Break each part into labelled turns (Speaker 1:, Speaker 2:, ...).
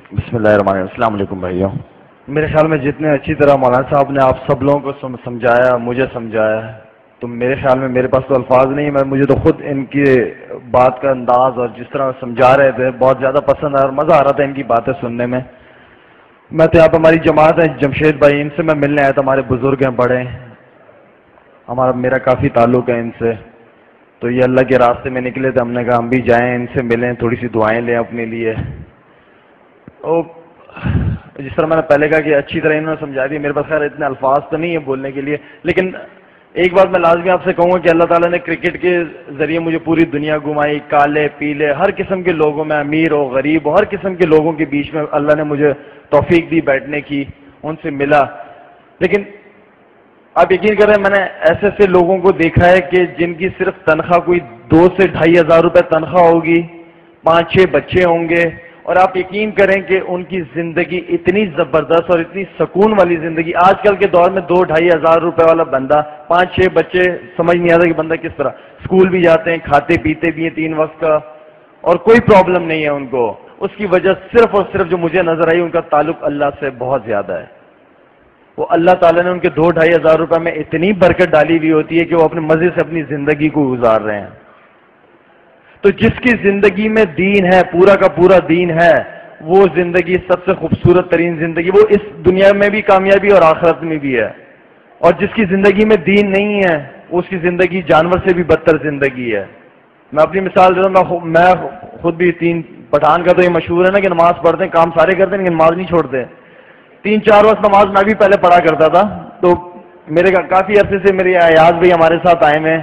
Speaker 1: بسم اللہ الرحمن الرحیم. السلام علیکم بھائیوں. میرے خیال میں جتنے اچھی طرح مولانا صاحب نے آپ سب لوگوں کو سمجھایا، مجھے سمجھایا، تو میرے خیال میں میرے پاس تو الفاظ نہیں. مجھے تو خود ان کی بات کا انداز اور جس طرح سمجھا رہے تھے بہت زیادہ پسند آیا اور مزہ آ رہا تھا ان کی باتیں سننے میں. میں تو یہاں پہ ہماری جماعت ہے جمشید بھائی، ان سے میں ملنے آیا تھا. ہمارے بزرگ ہیں بڑے، میرا کافی تعلق ہے ان سے. تو یہ اللہ کے راستے میں نکلے تھے، ہم نے کہا ہم بھی جائیں، ان سے ملیں، تھوڑی سی دعائیں لیں اپنے لیے. جس طرح میں نے پہلے کہا کہ اچھی طرح انہوں نے سمجھا دی. میرے پاس خیر اتنے الفاظ تو نہیں ہے بولنے کے لیے، لیکن ایک بات میں لازمی آپ سے کہوں گا کہ اللہ تعالیٰ نے کرکٹ کے ذریعے مجھے پوری دنیا گھمائی. کالے پیلے ہر قسم کے لوگوں میں، امیر ہو غریب ہو، ہر قسم کے لوگوں کے بیچ میں اللہ نے مجھے توفیق دی بیٹھنے کی، ان سے ملا. لیکن آپ یقین کریں میں نے ایسے ایسے لوگوں کو دیکھا ہے کہ جن کی صرف تنخواہ کوئی 2,000 سے 2,500 روپے تنخواہ ہوگی، 5-6 بچے ہوں گے، اور آپ یقین کریں کہ ان کی زندگی اتنی زبردست اور اتنی سکون والی زندگی. آج کل کے دور میں 2-2,500 روپے والا بندہ، 5-6 بچے، سمجھ نہیں آتا کہ بندہ کس طرح اسکول بھی جاتے ہیں، کھاتے پیتے بھی ہیں 3 وقت کا، اور کوئی پرابلم نہیں ہے ان کو. اس کی وجہ صرف اور صرف جو مجھے نظر آئی ان کا تعلق اللہ سے بہت زیادہ ہے. وہ اللہ تعالیٰ نے ان کے 2-2,500 روپے میں اتنی برکت ڈالی ہوئی ہوتی ہے کہ وہ اپنے مزے سے اپنی زندگی کو گزار رہے ہیں. تو جس کی زندگی میں دین ہے، پورا کا پورا دین ہے، وہ زندگی سب سے خوبصورت ترین زندگی، وہ اس دنیا میں بھی کامیابی اور آخرت میں بھی ہے. اور جس کی زندگی میں دین نہیں ہے اس کی زندگی جانور سے بھی بدتر زندگی ہے. میں اپنی مثال دیتا ہوں، میں خود بھی پٹھان کا تو یہ مشہور ہے نا کہ نماز پڑھتے ہیں، کام سارے کرتے ہیں لیکن نماز نہیں چھوڑتے. 3-4 وقت نماز میں بھی پہلے پڑھا کرتا تھا. تو میرے کافی عرصے سے میرے ایاز بھائی ہمارے ساتھ آئے ہیں،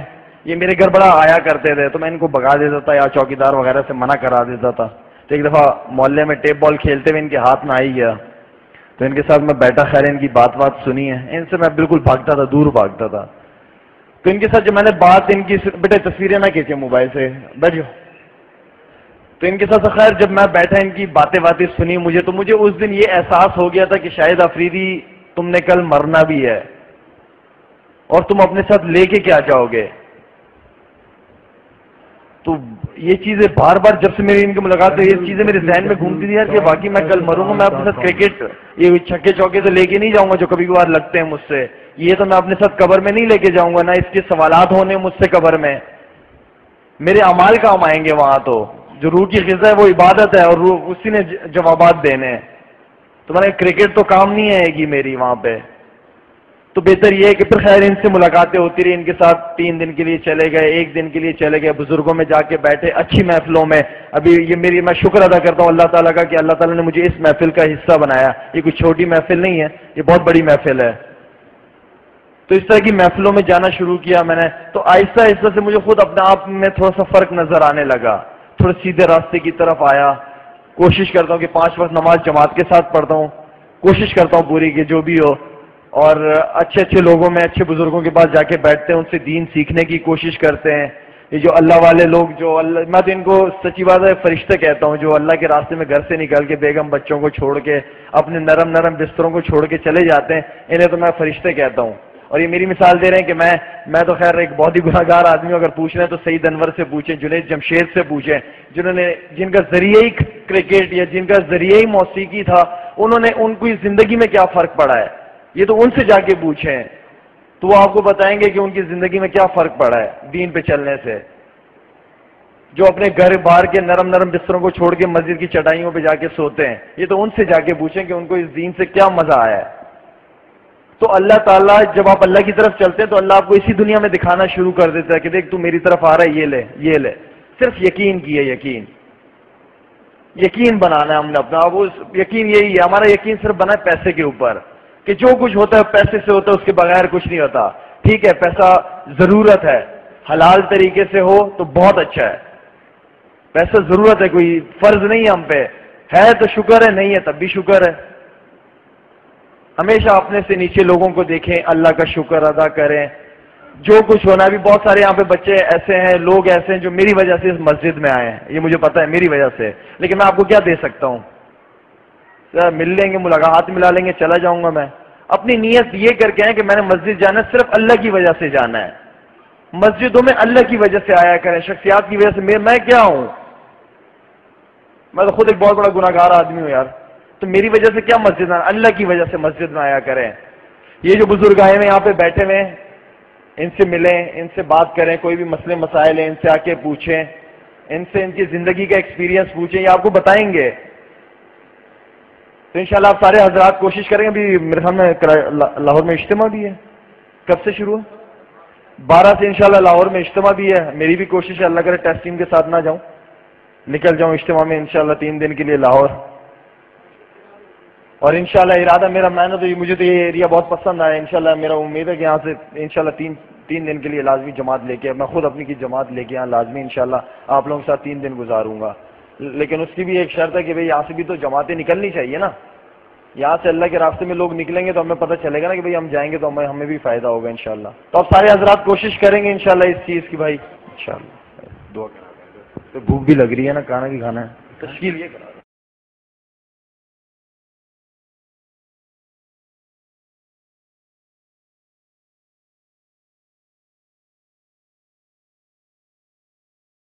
Speaker 1: یہ میرے گھر بڑا آیا کرتے تھے، تو میں ان کو بگا دیتا تھا یا چوکیدار وغیرہ سے منع کرا دیتا تھا. تو ایک دفعہ محلے میں ٹیپ بال کھیلتے ہوئے ان کے ہاتھ میں آئی گیا، تو ان کے ساتھ میں بیٹھا، خیر ان کی بات سنی ہے، ان سے میں بالکل بھاگتا تھا، دور بھاگتا تھا. تو ان کے ساتھ جب میں نے بات ان کی، بیٹے تصویریں نہ کھینچے موبائل سے، بیٹھ جاؤ. تو ان کے ساتھ خیر جب میں بیٹھا ان کی باتیں سنی تو مجھے اس دن یہ احساس ہو گیا تھا کہ شاید افریدی تم نے کل مرنا بھی ہے، اور تم اپنے ساتھ لے کے کیا جاؤ گے. تو یہ چیزیں بار بار جب سے میری ان کی ملاقات ہوئی، یہ چیزیں میرے ذہن میں گھومتی تھی یار کہ واقعی میں کل مروں گا، میں اپنے ساتھ کرکٹ یہ چھکے چوکے تو لے کے نہیں جاؤں گا جو کبھی کبھار لگتے ہیں مجھ سے، یہ تو میں اپنے ساتھ قبر میں نہیں لے کے جاؤں گا، نہ اس کے سوالات ہونے مجھ سے قبر میں. میرے اعمال کام آئیں گے وہاں. تو جو روح کی غذا ہے وہ عبادت ہے اور روح اسی نے جوابات دینے ہیں. تو میں نے کرکٹ تو کام نہیں آئے گی میری وہاں پہ. تو بہتر یہ ہے کہ پھر خیر ان سے ملاقاتیں ہوتی رہی، ان کے ساتھ 3 دن کے لیے چلے گئے، 1 دن کے لیے چلے گئے، بزرگوں میں جا کے بیٹھے، اچھی محفلوں میں. ابھی یہ میں شکر ادا کرتا ہوں اللہ تعالیٰ کا کہ اللہ تعالیٰ نے مجھے اس محفل کا حصہ بنایا. یہ کوئی چھوٹی محفل نہیں ہے، یہ بہت بڑی محفل ہے. تو اس طرح کی محفلوں میں جانا شروع کیا میں نے، تو آہستہ آہستہ سے مجھے خود اپنے آپ میں تھوڑا سا فرق نظر آنے لگا، تھوڑے سیدھے راستے کی طرف آیا. کوشش کرتا ہوں کہ 5 وقت نماز جماعت کے ساتھ پڑھتا ہوں، کوشش کرتا ہوں پوری کہ جو بھی ہو، اور اچھے اچھے لوگوں میں، اچھے بزرگوں کے پاس جا کے بیٹھتے ہیں، ان سے دین سیکھنے کی کوشش کرتے ہیں. یہ جو اللہ والے لوگ، جو اللہ، میں تو ان کو سچی بات ہے فرشتے کہتا ہوں، جو اللہ کے راستے میں گھر سے نکل کے بیگم بچوں کو چھوڑ کے اپنے نرم نرم بستروں کو چھوڑ کے چلے جاتے ہیں، انہیں تو میں فرشتے کہتا ہوں. اور یہ میری مثال دے رہے ہیں کہ میں تو خیر ایک بہت ہی گناہگار آدمی ہوں. اگر پوچھ رہے ہیں تو سعید انور سے پوچھیں، جنید جمشید سے پوچھیں، جن کا ذریعہ ہی کرکٹ یا جن کا ذریعہ ہی موسیقی تھا، ان کی زندگی میں کیا فرق پڑا ہے. یہ تو ان سے جا کے پوچھیں تو وہ آپ کو بتائیں گے کہ ان کی زندگی میں کیا فرق پڑا ہے دین پہ چلنے سے. جو اپنے گھر بار کے نرم نرم بستروں کو چھوڑ کے مسجد کی چٹائیوں پہ جا کے سوتے ہیں، یہ تو ان سے جا کے پوچھیں کہ ان کو اس دین سے کیا مزہ آیا ہے. تو اللہ تعالیٰ جب آپ اللہ کی طرف چلتے ہیں تو اللہ آپ کو اسی دنیا میں دکھانا شروع کر دیتا ہے کہ دیکھ تو میری طرف آ رہا ہے، یہ لے. صرف یقین کیے، یقین بنانا ہے ہم نے اپنا. وہ یقین یہی ہے ہمارا، یقین صرف بنا ہے پیسے کے اوپر، کہ جو کچھ ہوتا ہے پیسے سے ہوتا ہے، اس کے بغیر کچھ نہیں ہوتا. ٹھیک ہے پیسہ ضرورت ہے، حلال طریقے سے ہو تو بہت اچھا ہے. پیسہ ضرورت ہے، کوئی فرض نہیں ہے ہم پہ، ہے تو شکر ہے، نہیں ہے تب بھی شکر ہے. ہمیشہ اپنے سے نیچے لوگوں کو دیکھیں، اللہ کا شکر ادا کریں. جو کچھ ہونا ہے، بھی بہت سارے یہاں پہ بچے ایسے ہیں، لوگ ایسے ہیں جو میری وجہ سے اس مسجد میں آئے ہیں، یہ مجھے پتا ہے میری وجہ سے، لیکن میں آپ کو کیا دے سکتا ہوں. مل لیں گے، ملاقات ملا لیں گے، چلا جاؤں گا. میں اپنی نیت یہ کر کے آئے کہ میں نے مسجد جانا ہے، صرف اللہ کی وجہ سے جانا ہے. مسجدوں میں اللہ کی وجہ سے آیا کریں، شخصیات کی وجہ سے. میں کیا ہوں، میں تو خود ایک بہت بڑا گناہگار آدمی ہوں یار. تو میری وجہ سے کیا مسجد میں، اللہ کی وجہ سے مسجد میں آیا کریں. یہ جو بزرگ آئے ہوئے یہاں پہ بیٹھے ہوئے ہیں، ان سے ملیں، ان سے بات کریں، کوئی بھی مسئلے مسائل ہیں ان سے آ کے پوچھیں، ان سے ان کی زندگی کا ایکسپیرینس پوچھیں، یہ آپ کو بتائیں گے. تو انشاءاللہ آپ سارے حضرات کوشش کریں. ابھی میرے خیال میں لاہور میں اجتماع بھی ہے. کب سے شروع ہے؟ 12 سے انشاءاللہ لاہور میں اجتماع بھی ہے. میری بھی کوشش ہے اللہ کرے ٹیسٹ ٹیم کے ساتھ نہ جاؤں، نکل جاؤں اجتماع میں انشاءاللہ 3 دن کے لیے لاہور. اور انشاءاللہ ارادہ میرا، میں نے تو مجھے تو یہ ایریا بہت پسند آیا. انشاءاللہ میرا امید ہے کہ یہاں سے انشاءاللہ تین دن کے لیے لازمی جماعت لے کے، میں خود اپنی کی جماعت لے کے یہاں لازمی انشاءاللہ آپ لوگوں کے ساتھ 3 دن گزاروں گا. لیکن اس کی بھی ایک شرط ہے کہ بھئی یہاں سے بھی تو جماعتیں نکلنی چاہیے نا. یہاں سے اللہ کے راستے میں لوگ نکلیں گے تو ہمیں پتہ چلے گا نا کہ بھئی ہم جائیں گے تو ہمیں بھی فائدہ ہوگا انشاءاللہ. تو آپ سارے حضرات کوشش کریں گے انشاءاللہ اس چیز کی بھائی انشاءاللہ. دعا کریں. تو بھوک بھی لگ رہی ہے نا، کھانا بھی کھانا ہے. تشکیل یہ کرا